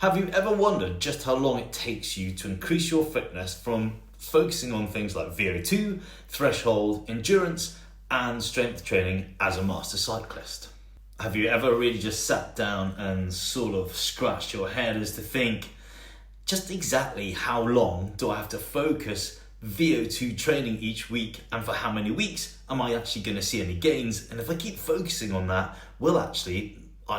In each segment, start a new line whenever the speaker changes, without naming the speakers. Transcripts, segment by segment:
Have you ever wondered just how long it takes you to increase your fitness from focusing on things like VO2, threshold, endurance, and strength training as a master cyclist? Have you ever really just sat down and sort of scratched your head as to think, just exactly how long do I have to focus VO2 training each week, and for how many weeks am I actually going to see any gains? And if I keep focusing on that, will I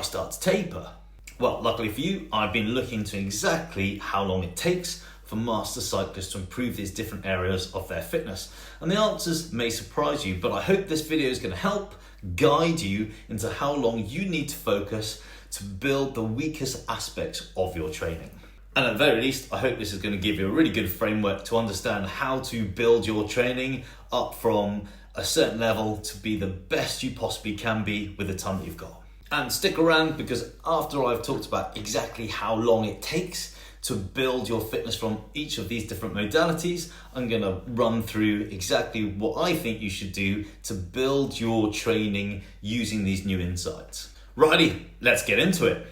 start to taper? Well, luckily for you, I've been looking into exactly how long it takes for master cyclists to improve these different areas of their fitness. And the answers may surprise you, but I hope this video is going to help guide you into how long you need to focus to build the weakest aspects of your training. And at the very least, I hope this is going to give you a really good framework to understand how to build your training up from a certain level to be the best you possibly can be with the time that you've got. And stick around, because after I've talked about exactly how long it takes to build your fitness from each of these different modalities, I'm going to run through exactly what I think you should do to build your training using these new insights. Righty, let's get into it.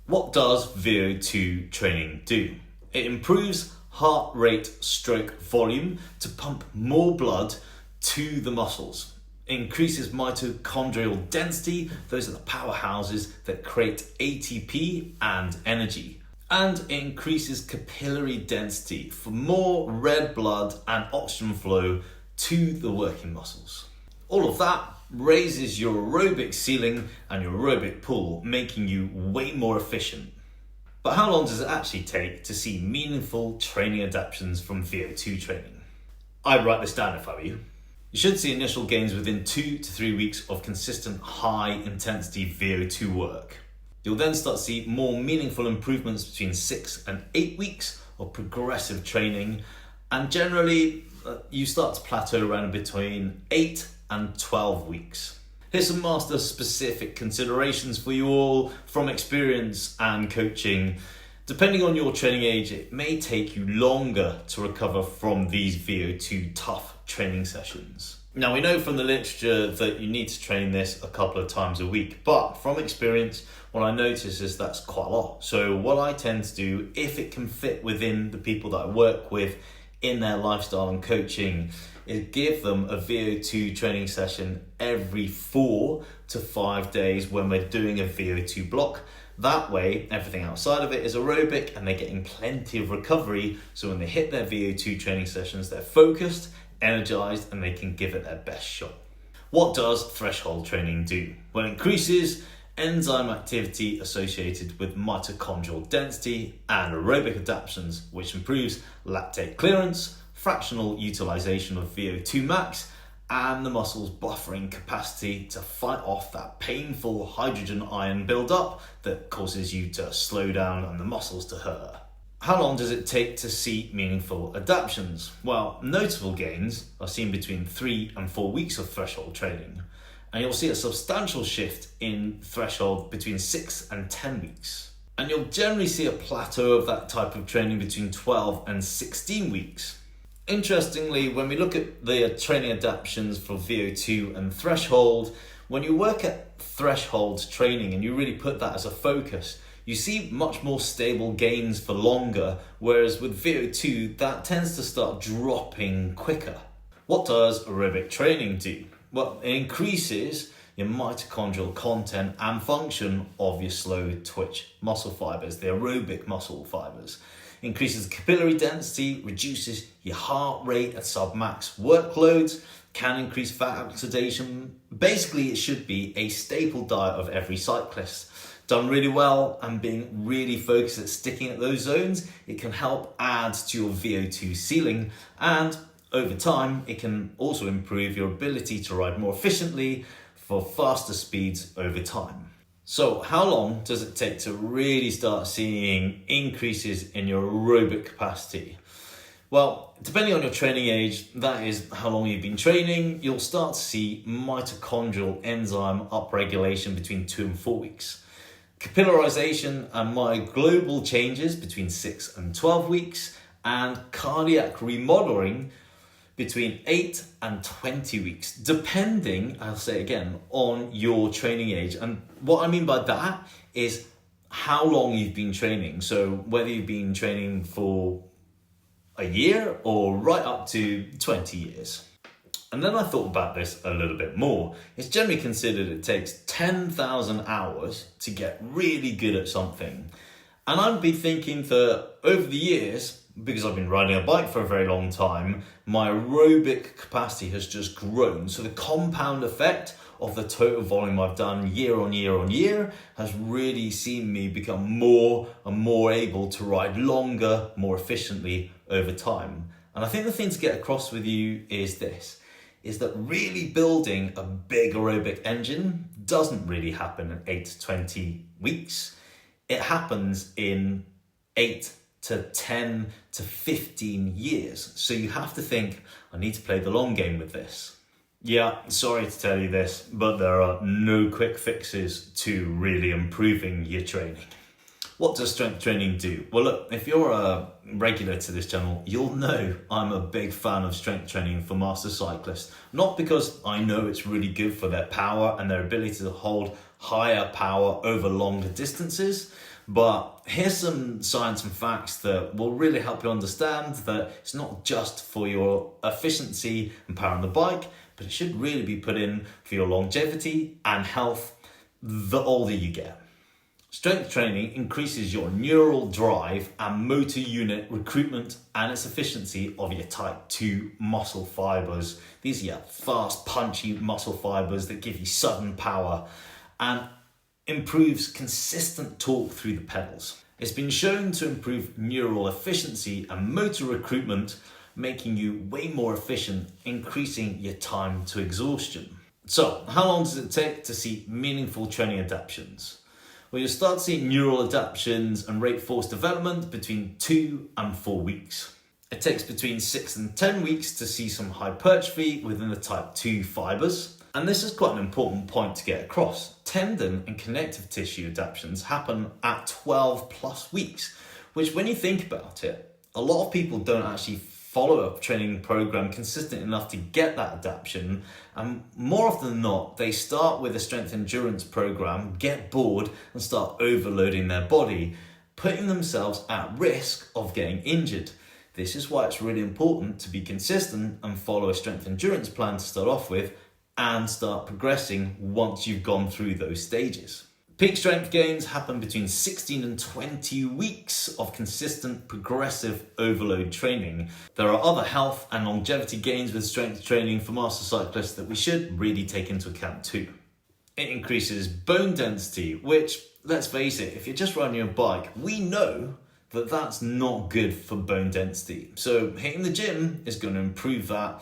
What does VO2 training do? It improves heart rate stroke volume to pump more blood to the muscles. It increases mitochondrial density. Those are the powerhouses that create ATP and energy. And it increases capillary density for more red blood and oxygen flow to the working muscles. All of that raises your aerobic ceiling and your aerobic pool, making you way more efficient. But how long does it actually take to see meaningful training adaptations from VO2 training? I'd write this down if I were you. You should see initial gains within 2 to 3 weeks of consistent high intensity VO2 work. You'll then start to see more meaningful improvements between 6 and 8 weeks of progressive training, and generally you start to plateau around between 8 and 12 weeks. Here's some master specific considerations for you all from experience and coaching. Depending on your training age, it may take you longer to recover from these VO2 tough training sessions. Now, we know from the literature that you need to train this a couple of times a week, but from experience, what I notice is that's quite a lot. So what I tend to do, if it can fit within the people that I work with in their lifestyle and coaching, is give them a VO2 training session every 4 to 5 days when we're doing a VO2 block. That way, everything outside of it is aerobic and they're getting plenty of recovery. So when they hit their VO2 training sessions, they're focused, energized, and they can give it their best shot. What does threshold training do? Well, it increases enzyme activity associated with mitochondrial density and aerobic adaptations, which improves lactate clearance, fractional utilization of VO2 max, and the muscle's buffering capacity to fight off that painful hydrogen ion buildup that causes you to slow down and the muscles to hurt. How long does it take to see meaningful adaptations? Well, notable gains are seen between 3 and 4 weeks of threshold training, and you'll see a substantial shift in threshold between 6 and 10 weeks. And you'll generally see a plateau of that type of training between 12 and 16 weeks. Interestingly, when we look at the training adaptations for VO2 and threshold, when you work at threshold training and you really put that as a focus, you see much more stable gains for longer, whereas with VO2, that tends to start dropping quicker. What does aerobic training do? Well, it increases your mitochondrial content and function of your slow twitch muscle fibers, the aerobic muscle fibers. Increases capillary density, reduces your heart rate at sub-max workloads, can increase fat oxidation. Basically, it should be a staple diet of every cyclist. Done really well and being really focused at sticking at those zones, it can help add to your VO2 ceiling, and over time, it can also improve your ability to ride more efficiently for faster speeds over time. So how long does it take to really start seeing increases in your aerobic capacity? Well, depending on your training age, that is how long you've been training, you'll start to see mitochondrial enzyme upregulation between 2 and 4 weeks. Capillarization and myoglobal changes between 6 and 12 weeks, and cardiac remodeling between 8 and 20 weeks, depending, I'll say again, on your training age. And what I mean by that is how long you've been training. So whether you've been training for a year or right up to 20 years. And then I thought about this a little bit more. It's generally considered it takes 10,000 hours to get really good at something. And I'd be thinking that over the years, because I've been riding a bike for a very long time, my aerobic capacity has just grown. So the compound effect of the total volume I've done year on year on year has really seen me become more and more able to ride longer, more efficiently over time. And I think the thing to get across with you is this, is that really building a big aerobic engine doesn't really happen in 8 to 20 weeks. It happens in 8 to 10 to 15 years. So you have to think, I need to play the long game with this. Yeah, sorry to tell you this, but there are no quick fixes to really improving your training. What does strength training do? Well, look, if you're a regular to this channel, you'll know I'm a big fan of strength training for master cyclists. Not because I know it's really good for their power and their ability to hold higher power over longer distances, but here's some science and facts that will really help you understand that it's not just for your efficiency and power on the bike, but it should really be put in for your longevity and health the older you get. Strength training increases your neural drive and motor unit recruitment and its efficiency of your type 2 muscle fibers. These are your fast, punchy muscle fibers that give you sudden power and improves consistent torque through the pedals. It's been shown to improve neural efficiency and motor recruitment, making you way more efficient, increasing your time to exhaustion. So, how long does it take to see meaningful training adaptations? Well, you'll start seeing neural adaptations and rate force development between 2 and 4 weeks. It takes between 6 and 10 weeks to see some hypertrophy within the type 2 fibers. And this is quite an important point to get across. Tendon and connective tissue adaptations happen at 12 plus weeks, which when you think about it, a lot of people don't actually follow a training program consistent enough to get that adaptation, and more often than not they start with a strength endurance program, get bored and start overloading their body, putting themselves at risk of getting injured. This is why it's really important to be consistent and follow a strength endurance plan to start off with and start progressing once you've gone through those stages. Peak strength gains happen between 16 and 20 weeks of consistent progressive overload training. There are other health and longevity gains with strength training for master cyclists that we should really take into account too. It increases bone density, which, let's face it, if you're just riding your bike, we know that that's not good for bone density. So hitting the gym is going to improve that,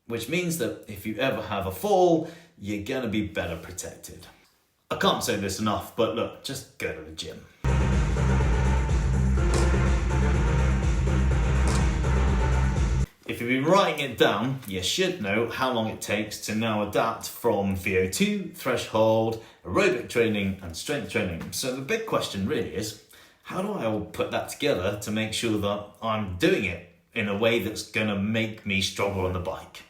which means that if you ever have a fall, you're going to be better protected. I can't say this enough, but look, just go to the gym. If you've been writing it down, you should know how long it takes to now adapt from Vo2, threshold, aerobic training and strength training. So the big question really is, how do I all put that together to make sure that I'm doing it in a way that's going to make me stronger on the bike?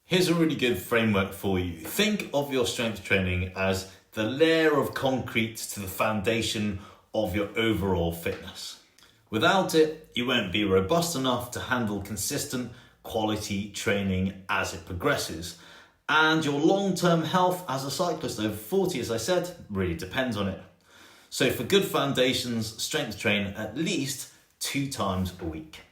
Here's a really good framework for you. Think of your strength training as the layer of concrete to the foundation of your overall fitness. Without it, you won't be robust enough to handle consistent quality training as it progresses. And your long-term health as a cyclist over 40, as I said, really depends on it. So for good foundations, strength train at least 2 times a week.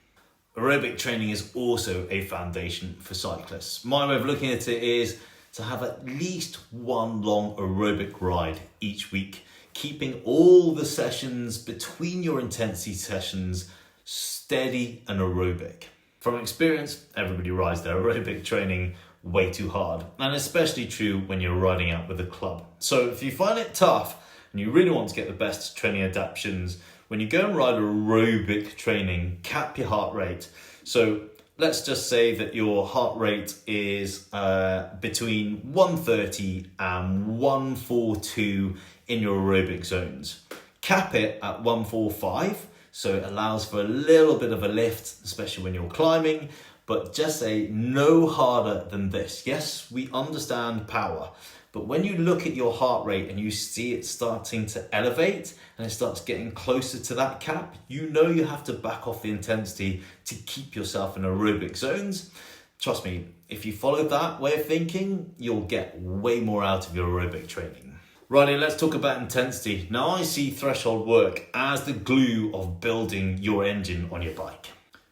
Aerobic training is also a foundation for cyclists. My way of looking at it is to have at least one long aerobic ride each week, keeping all the sessions between your intensity sessions steady and aerobic. From experience, everybody rides their aerobic training way too hard, and especially true when you're riding out with a club. So if you find it tough and you really want to get the best training adaptations, when you go and ride aerobic training, cap your heart rate. So let's just say that your heart rate is between 130 and 142 in your aerobic zones. Cap it at 145, so it allows for a little bit of a lift, especially when you're climbing, but just say no harder than this. Yes, we understand power, But when you look at your heart rate and you see it starting to elevate and it starts getting closer to that cap, you know you have to back off the intensity to keep yourself in aerobic zones. Trust me, if you follow that way of thinking, you'll get way more out of your aerobic training. Righty, let's talk about intensity. Now, I see threshold work as the glue of building your engine on your bike.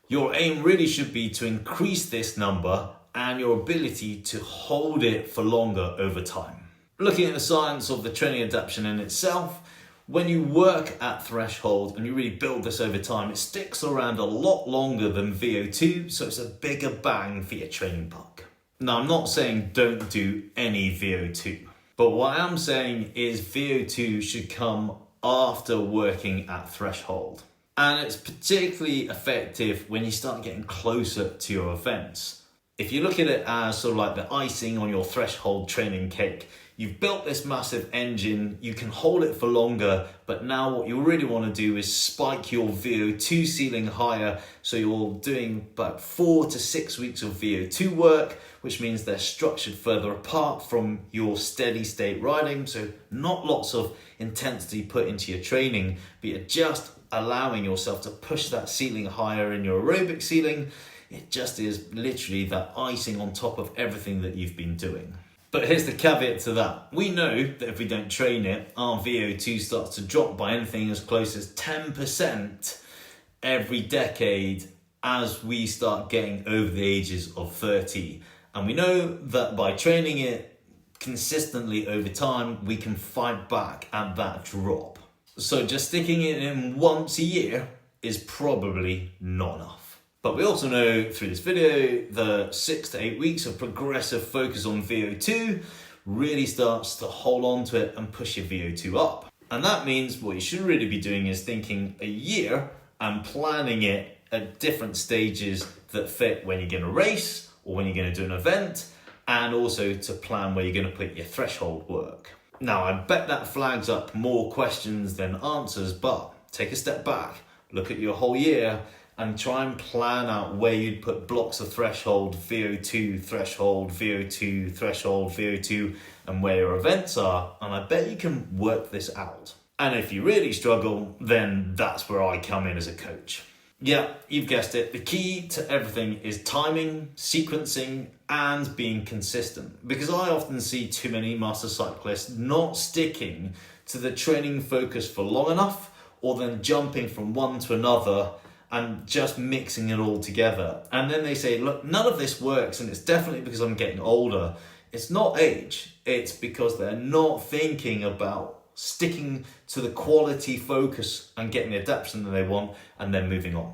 Your aim really should be to increase this number and your ability to hold it for longer over time. Looking at the science of the training adaptation in itself, when you work at threshold and you really build this over time, it sticks around a lot longer than VO2, so it's a bigger bang for your training buck. Now, I'm not saying don't do any VO2, but what I am saying is VO2 should come after working at threshold. And it's particularly effective when you start getting closer to your events. If you look at it as sort of like the icing on your threshold training cake, you've built this massive engine, you can hold it for longer, but now what you really want to do is spike your VO2 ceiling higher. So you're doing about 4 to 6 weeks of VO2 work, which means they're structured further apart from your steady state riding. So not lots of intensity put into your training, but you're just allowing yourself to push that ceiling higher in your aerobic ceiling. It just is literally that icing on top of everything that you've been doing. But here's the caveat to that. We know that if we don't train it, our VO2 starts to drop by anything as close as 10% every decade as we start getting over the ages of 30. And we know that by training it consistently over time, we can fight back at that drop. So just sticking it in once a year is probably not enough. But we also know through this video that 6 to 8 weeks of progressive focus on VO2 really starts to hold on to it and push your VO2 up. And that means what you should really be doing is thinking a year and planning it at different stages that fit when you're going to race or when you're going to do an event, and also to plan where you're going to put your threshold work. Now, I bet that flags up more questions than answers, but take a step back, look at your whole year, and try and plan out where you'd put blocks of threshold, VO2, threshold, VO2, threshold, VO2, and where your events are, and I bet you can work this out. And if you really struggle, then that's where I come in as a coach. Yeah, you've guessed it. The key to everything is timing, sequencing, and being consistent. Because I often see too many master cyclists not sticking to the training focus for long enough, or then jumping from one to another and just mixing it all together. And then they say, look, none of this works, and it's definitely because I'm getting older. It's not age, it's because they're not thinking about sticking to the quality focus and getting the adaptation that they want, and then moving on.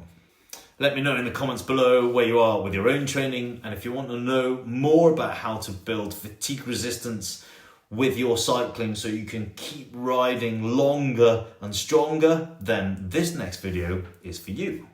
Let me know in the comments below where you are with your own training, and if you want to know more about how to build fatigue resistance with your cycling so you can keep riding longer and stronger, then this next video is for you.